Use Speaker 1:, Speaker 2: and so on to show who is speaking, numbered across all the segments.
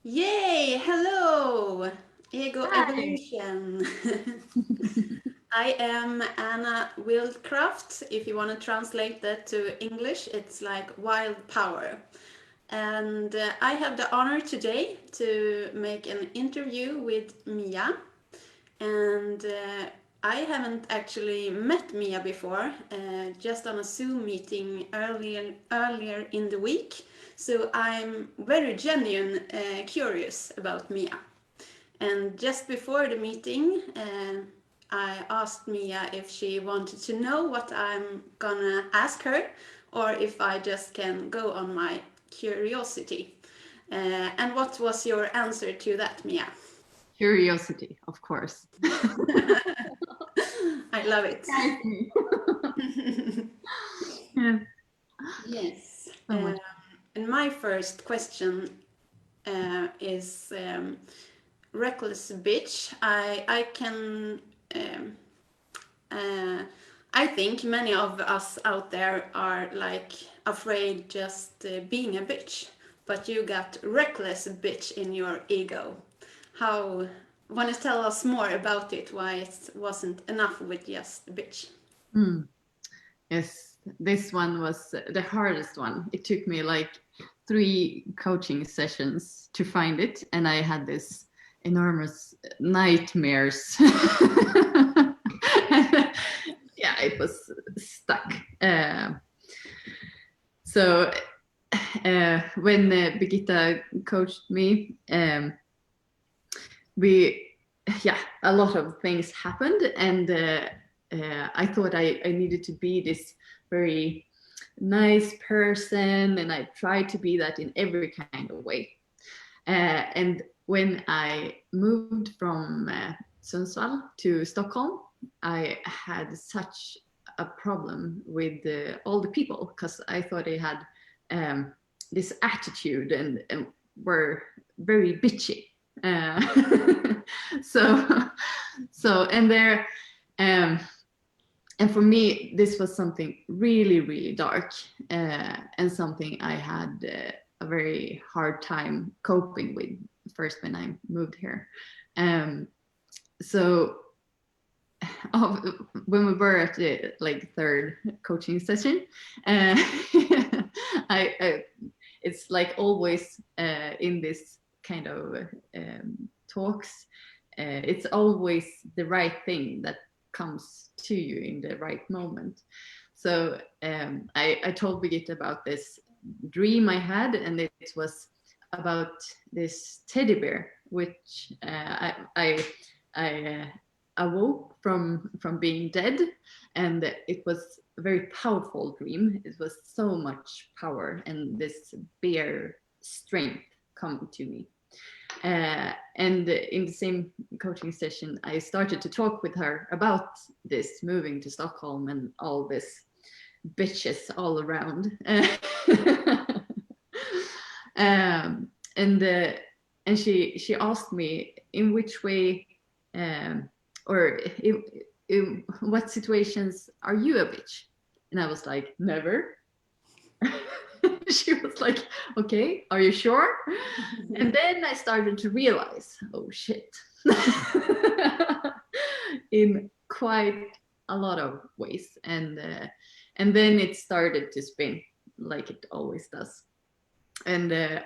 Speaker 1: Yay! Hello! Ego
Speaker 2: Hi.
Speaker 1: Evolution. I am Anna Wildcraft. If you want to translate that to English, it's like wild power. And I have the honor today to make an interview with Mia. And I haven't actually met Mia before, just on a Zoom meeting earlier in the week. So I'm very genuine curious about Mia. And just before the meeting, I asked Mia if she wanted to know what I'm gonna ask her, or if I just can go on my curiosity. And what was your answer to that, Mia?
Speaker 2: Curiosity, of course.
Speaker 1: I love it.
Speaker 2: Surprised me. Yeah,
Speaker 1: Yes.
Speaker 2: so much.
Speaker 1: And my first question is reckless bitch. I can um, I think many of us out there are like afraid just being a bitch, but you got reckless bitch in your ego. How? Want to tell us more about it? Why it wasn't enough with just bitch?
Speaker 2: Mm. Yes, this one was the hardest one. It took me like 3 coaching sessions to find it, and I had this enormous nightmares. Yeah, it was stuck. So when Birgitta coached me, we yeah, a lot of things happened, and I thought I needed to be this very nice person, and I tried to be that in every kind of way. And when I moved from Sundsvall to Stockholm, I had such a problem with all the people, because I thought they had um, this attitude, and were very bitchy. So and there, um, and for me this was something really really dark, and something I had a very hard time coping with first when I moved here. um, so when we were at the like third coaching session, uh, I it's like always in this kind of talks, it's always the right thing that comes to you in the right moment. So I told Birgitta about this dream I had, and it was about this teddy bear, which I awoke from being dead, and it was a very powerful dream. It was so much power and this bear strength come to me. And in the same coaching session, I started to talk with her about this moving to Stockholm and all this bitches all around. And she asked me in which way, um, or in what situations are you a bitch? And I was like, never. She was like, okay, are you sure? And then I started to realize, oh shit, in quite a lot of ways. And then it started to spin like it always does. And it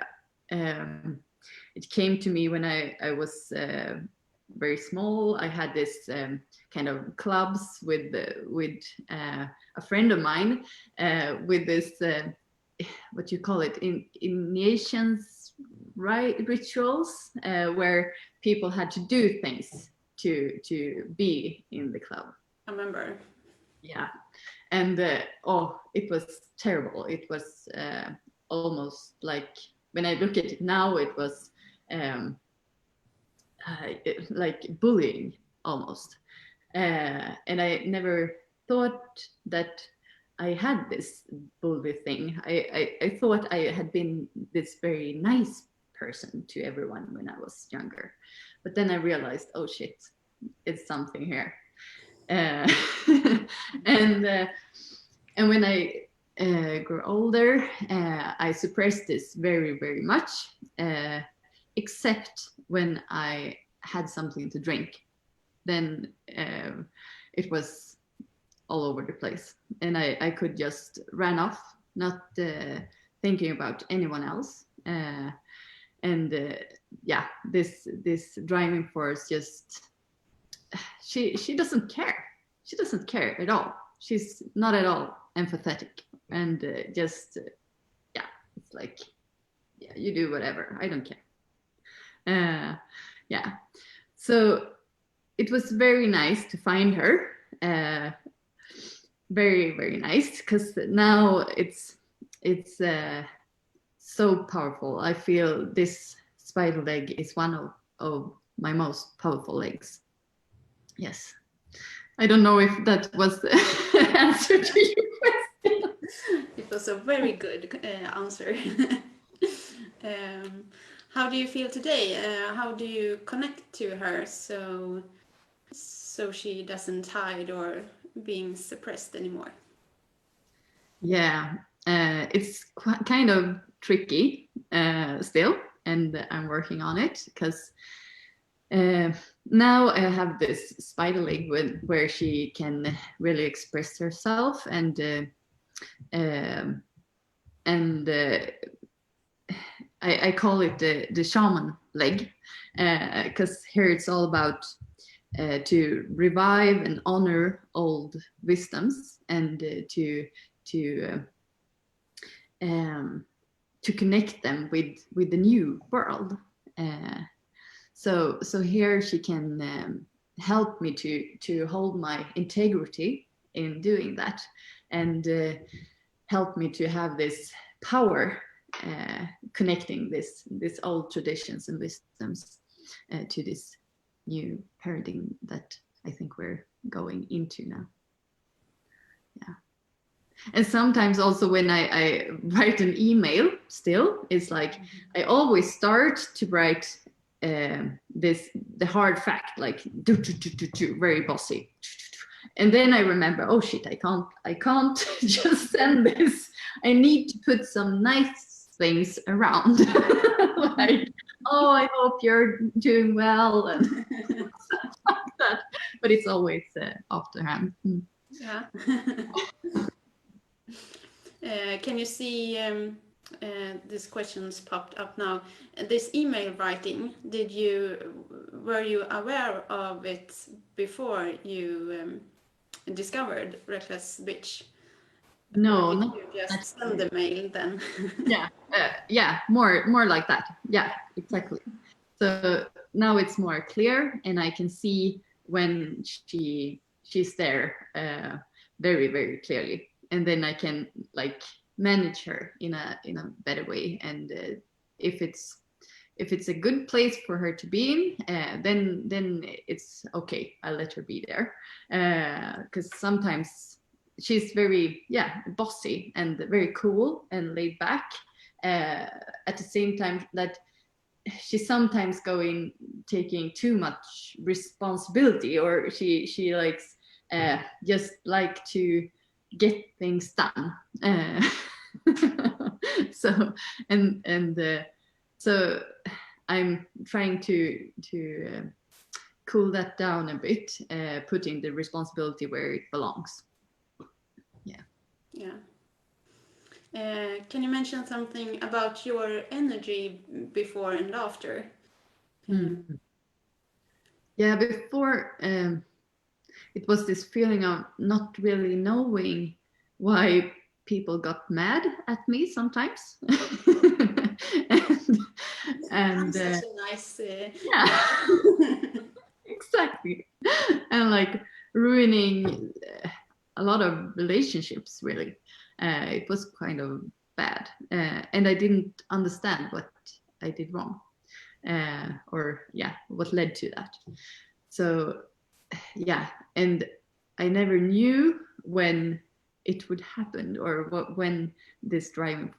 Speaker 2: came to me when I was very small. I had this kind of clubs with a friend of mine, with this what you call it, in initiations, right, rituals, where people had to do things to be in the club.
Speaker 1: I remember.
Speaker 2: Yeah. And oh, it was terrible. It was almost like, when I look at it now, it was um, like bullying almost. And I never thought that I had this bully thing. I thought I had been this very nice person to everyone when I was younger. But then I realized, oh shit, it's something here. Uh, and and when I grew older, I suppressed this very very much. except when I had something to drink. Then it was all over the place, and I could just run off, not thinking about anyone else. Yeah, this driving force just, she doesn't care. She doesn't care at all. She's not at all empathetic, and yeah, it's like, yeah, you do whatever. I don't care. Yeah, so it was very nice to find her. Very, very nice, because now it's so powerful. I feel this spider leg is one of my most powerful legs. Yes. I don't know if that was the answer to your question.
Speaker 1: It was a very good answer. How do you feel today? How do you connect to her so she doesn't hide or being suppressed anymore?
Speaker 2: Yeah, it's kind of tricky still, and I'm working on it, because now I have this spider leg where she can really express herself, and I call it the shaman leg, because here it's all about to revive and honor old wisdoms, and to connect them with the new world. So here she can help me to hold my integrity in doing that, and help me to have this power, connecting this old traditions and wisdoms to this new paradigm that I think we're going into now. Yeah. And sometimes also when I write an email, still, it's like I always start to write the hard fact, like very bossy, and then I remember, oh shit, I can't just send this. I need to put some nice things around, like, oh, I hope you're doing well, and stuff like that. But it's always afterhand.
Speaker 1: Yeah. Can you see this question's popped up now? This email writing, were you aware of it before you discovered Reckless Bitch?
Speaker 2: No,
Speaker 1: or did
Speaker 2: not
Speaker 1: you just send the mail then?
Speaker 2: yeah, more like that. Yeah, exactly. So now it's more clear, and I can see when she's there very, very clearly, and then I can like manage her in a better way. And if it's a good place for her to be in, then it's okay. I'll let her be there, because sometimes she's very bossy and very cool and laid back. At the same time that she's sometimes taking too much responsibility, or she likes just like to get things done. So so I'm trying to cool that down a bit, putting the responsibility where it belongs.
Speaker 1: Yeah. Can you mention something about your energy before and after?
Speaker 2: Yeah, before it was this feeling of not really knowing why people got mad at me sometimes. and
Speaker 1: Such a nice
Speaker 2: yeah. Exactly. And like ruining a lot of relationships, really. It was kind of bad, and I didn't understand what I did wrong, or what led to that. So and I never knew when it would happen, or when this driving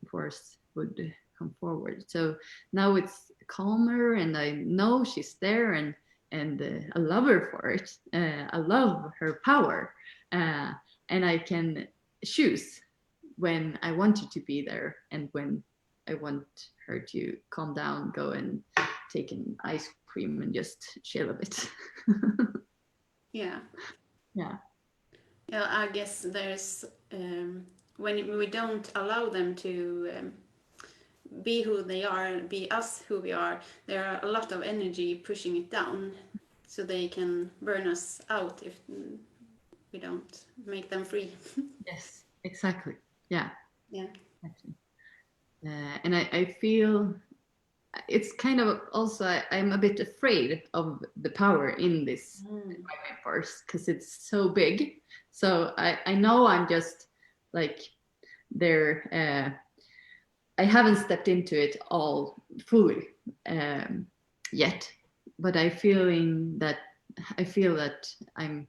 Speaker 2: force would come forward. So now it's calmer, and I know she's there, and I love her for it. I love her power, and I can choose when I want you to be there and when I want her to calm down, go and take an ice cream and just chill a bit.
Speaker 1: Yeah.
Speaker 2: Yeah.
Speaker 1: Yeah, I guess there's when we don't allow them to be who they are, be us who we are, there are a lot of energy pushing it down, so they can burn us out if we don't make them free.
Speaker 2: Yes, exactly. Yeah.
Speaker 1: Yeah.
Speaker 2: Exactly. And I feel it's kind of also I'm a bit afraid of the power in this driving force because it's so big. So I know I'm just like there. I haven't stepped into it all fully yet, but I feel that I'm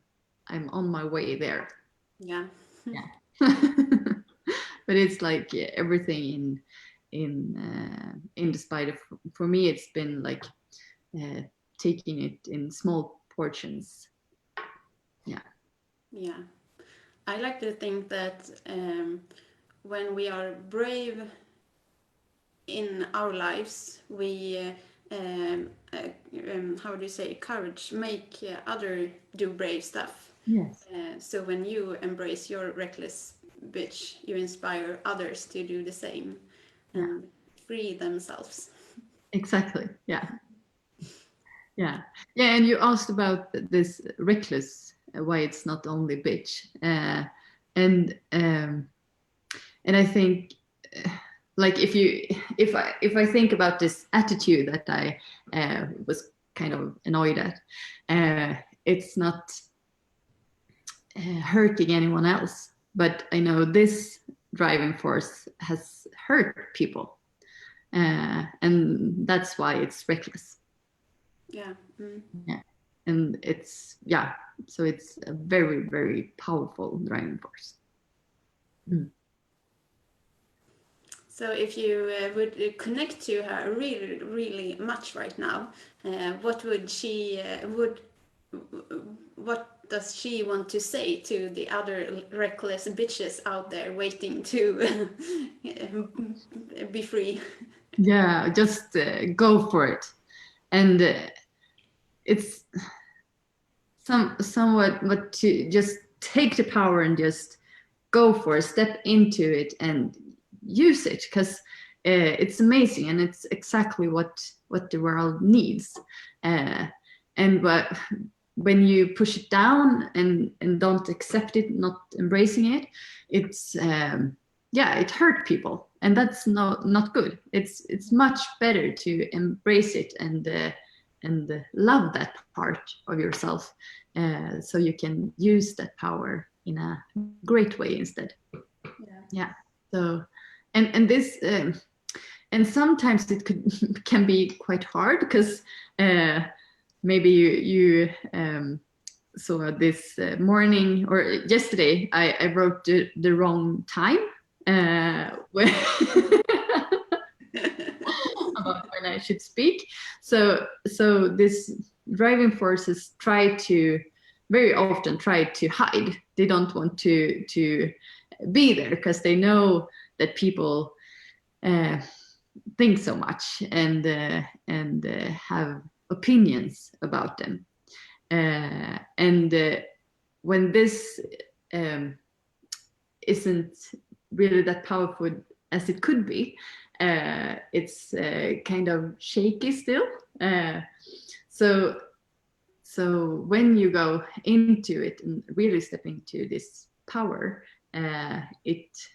Speaker 2: on my way there.
Speaker 1: Yeah.
Speaker 2: Yeah. But it's like everything in the spider for me it's been like taking it in small portions. Yeah.
Speaker 1: Yeah. I like to think that when we are brave in our lives, we how do you say, courage, make other do brave stuff.
Speaker 2: Yes.
Speaker 1: So when you embrace your reckless bitch, you inspire others to do the same and free themselves.
Speaker 2: Exactly. Yeah. Yeah. Yeah. And you asked about this reckless, why it's not only bitch, and I think like if I think about this attitude that I was kind of annoyed at, it's not hurting anyone else, but I know this driving force has hurt people, and that's why it's reckless.
Speaker 1: Yeah.
Speaker 2: Yeah, and it's yeah, so it's a very very powerful driving force.
Speaker 1: So if you would connect to her really, really much right now, what would she what does she want to say to the other reckless bitches out there waiting to be free?
Speaker 2: Yeah, just go for it, and it's somewhat, but to just take the power and just go for it, step into it and use it because it's amazing and it's exactly what the world needs. And but when you push it down and don't accept it, not embracing it, it's yeah, it hurt people, and that's not good. It's much better to embrace it and love that part of yourself, so you can use that power in a great way instead. Yeah. So and this and sometimes it can be quite hard because maybe you saw this morning or yesterday I wrote the wrong time when about when I should speak. So this driving forces very often try to hide. They don't want to be there because they know that people think so much and have opinions about them. And when this isn't really that powerful as it could be, it's kind of shaky still. So when you go into it and really step into this power, it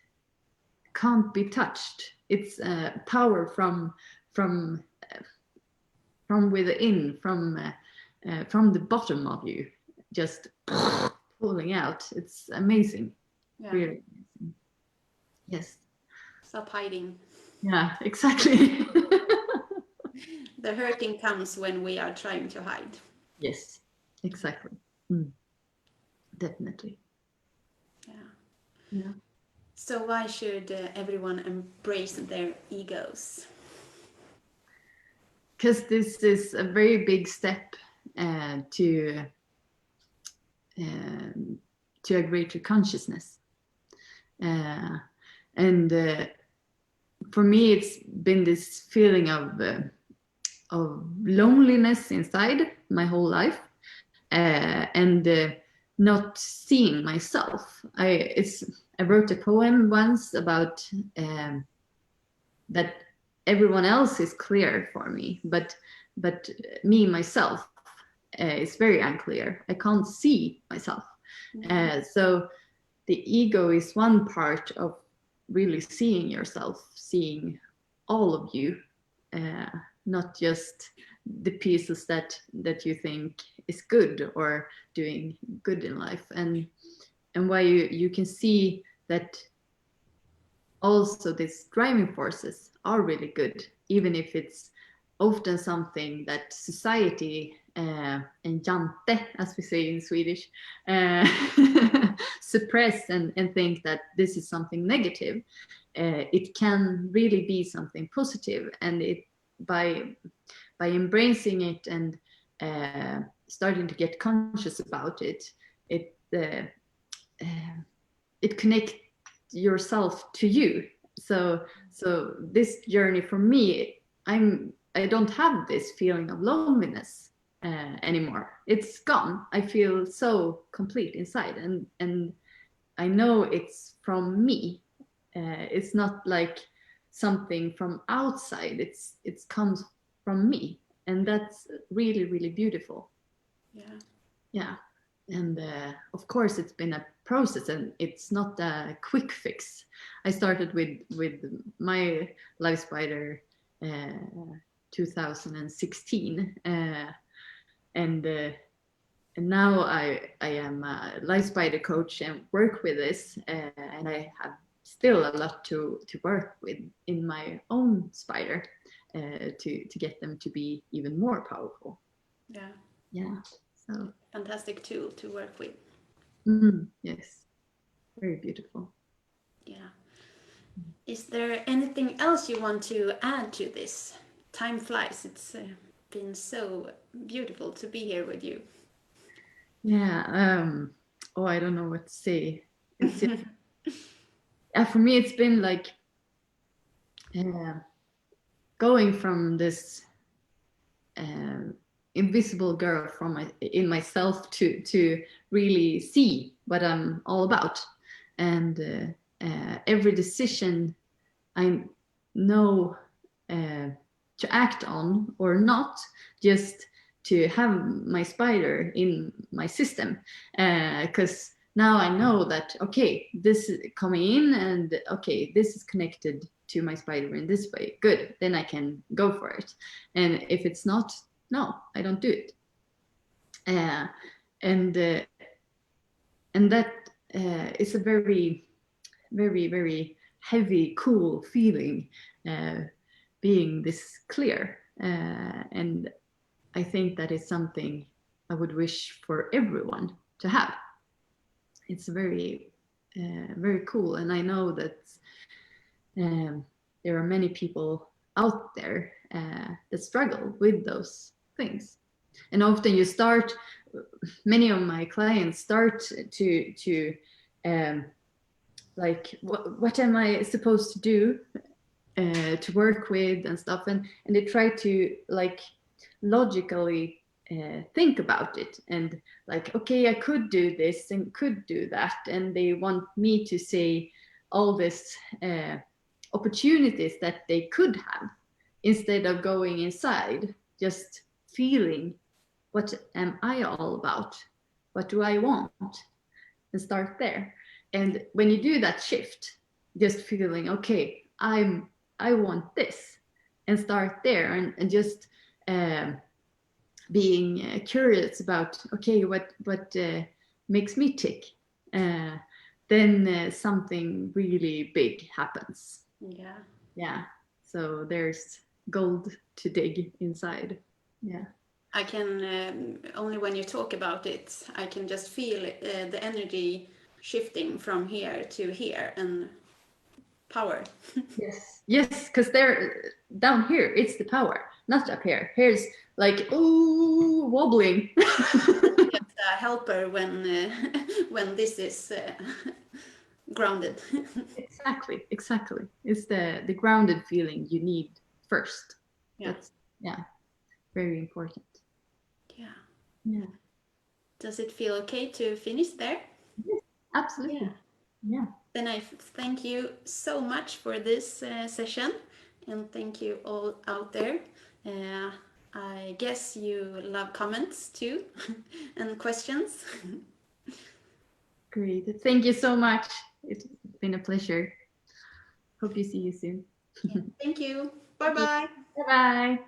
Speaker 2: can't be touched. It's power from within, from the bottom of you, just pulling out. It's amazing.
Speaker 1: Yeah.
Speaker 2: Really amazing. Yes.
Speaker 1: Stop hiding.
Speaker 2: Yeah, exactly.
Speaker 1: The hurting comes when we are trying to hide.
Speaker 2: Yes, exactly. Definitely.
Speaker 1: Yeah.
Speaker 2: Yeah.
Speaker 1: So why should everyone embrace their egos?
Speaker 2: Because this is a very big step to a greater consciousness, and for me, it's been this feeling of loneliness inside my whole life, and not seeing myself. I wrote a poem once about that everyone else is clear for me, but me myself is very unclear. I can't see myself. So the ego is one part of really seeing yourself, seeing all of you, not just the pieces that you think is good or doing good in life, and why you can see that also these driving forces are really good, even if it's often something that society and jante, as we say in Swedish, suppress and think that this is something negative. It can really be something positive, and it by embracing it and starting to get conscious about it, it connects yourself to you. So this journey for me, I don't have this feeling of loneliness anymore. It's gone. I feel so complete inside, and I know it's from me. It's not like something from outside. It comes from me, and that's really, really beautiful. Yeah. And of course, it's been a process, and it's not a quick fix. I started with my LIFESPIDER 2016, and now I am a LIFESPIDER coach and work with this, and I have still a lot to work with in my own spider to get them to be even more powerful. Yeah. So
Speaker 1: fantastic tool to work with.
Speaker 2: Yes, very beautiful.
Speaker 1: Yeah. Is there anything else you want to add to this? Time flies. It's been so beautiful to be here with you.
Speaker 2: Yeah. Oh, I don't know what to say. It's just, for me, it's been like going from this invisible girl in myself to really see what I'm all about, and every decision I know to act on or not, just to have my spider in my system, because now I know that, okay, this is coming in, and okay, this is connected to my spider in this way. Good, then I can go for it. And if it's not, no, I don't do it. And that is a very, very, very heavy, cool feeling, being this clear. And I think that is something I would wish for everyone to have. It's very, very cool. And I know that there are many people out there that struggle with those things. And often many of my clients start to like, what am I supposed to do to work with and stuff, and they try to like logically think about it, and like, okay, I could do this and could do that, and they want me to say all this opportunities that they could have, instead of going inside, just feeling, what am I all about? What do I want? And start there. And when you do that shift, just feeling, okay, I want this, and start there, and just being curious about, okay, what makes me tick, then something really big happens. Yeah. So there's gold to dig inside. Yeah.
Speaker 1: I can only when you talk about it, I can just feel the energy shifting from here to here, and power.
Speaker 2: Yes, because they're down here. It's the power, not up here. Here's like, ooh, wobbling.
Speaker 1: It's a helper when this is grounded.
Speaker 2: Exactly, exactly. It's the grounded feeling you need first.
Speaker 1: Yeah.
Speaker 2: That's very important.
Speaker 1: Yeah.
Speaker 2: Yeah.
Speaker 1: Does it feel okay to finish there?
Speaker 2: Yes, absolutely.
Speaker 1: Yeah.
Speaker 2: Yeah.
Speaker 1: Then I thank you so much for this session, and thank you all out there. Uh, I guess you love comments too and questions.
Speaker 2: Great. Thank you so much. It's been a pleasure. Hope you see you soon.
Speaker 1: Thank you. Bye bye.
Speaker 2: Bye bye.